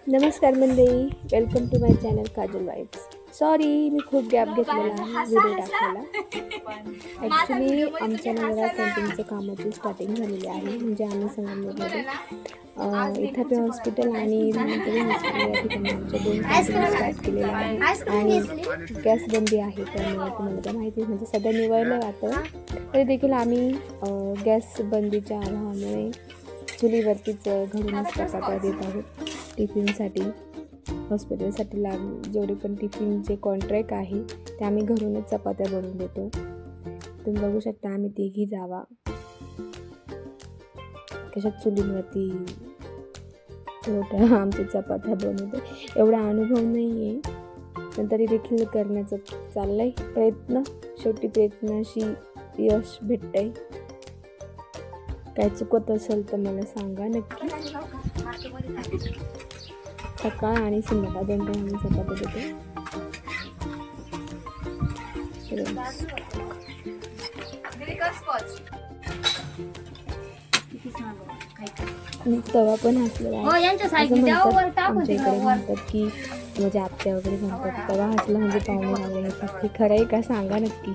नमस्कार मंडळी, welcome to my channel Kajal vibes. Sorry मी खूप गॅप घेतलेला आहे व्हिडिओ टाकायला. ॲक्च्युली आमच्या नगरात पेंटिंगचं कामाची स्टार्टिंग झालेली आहे. म्हणजे आम्ही संगमनेरमध्ये इथापे हॉस्पिटल आणि धन्वंतरी हॉस्पिटल या ठिकाणी आमच्या 2 पेंटिंग स्टार्ट केलेल्या आहे आणि गॅस बंदी आहे. त्यामुळे तुम्हाला तर माहिती म्हणजे सध्या निवडलं जातं, तरी देखील आम्ही गॅस बंदीच्या अभावामुळे चुलीवरतीच घरूनच चपात्या देत आहोत टिफिनसाठी. हॉस्पिटलसाठी जेवढे पण टिफिनचे कॉन्ट्रॅक्ट आहे ते आम्ही घरूनच चपात्या बनवून देतो. तुम्ही बघू शकता आम्ही तिघी जावा कशा चुलीवरती छोट्या आमच्या चपात्या बनवतो. एवढा अनुभव नाही आहे पण तरी देखील करण्याचं चाललंय प्रयत्न. शेवटी प्रयत्नाशी यश भेटतंय. काय चुकत असेल तर मला सांगा नक्की. सकाळ आणि संध्याकाळ 2 टाइम आम्ही चपात्या देतो. तवा पण हसलेला आहे. आमच्या इकडे म्हणतात की म्हणजे आत्या वगैरे म्हणतात तवा हसला म्हणजे पाहुणे आले. हे खरं आहे का सांगा नक्की.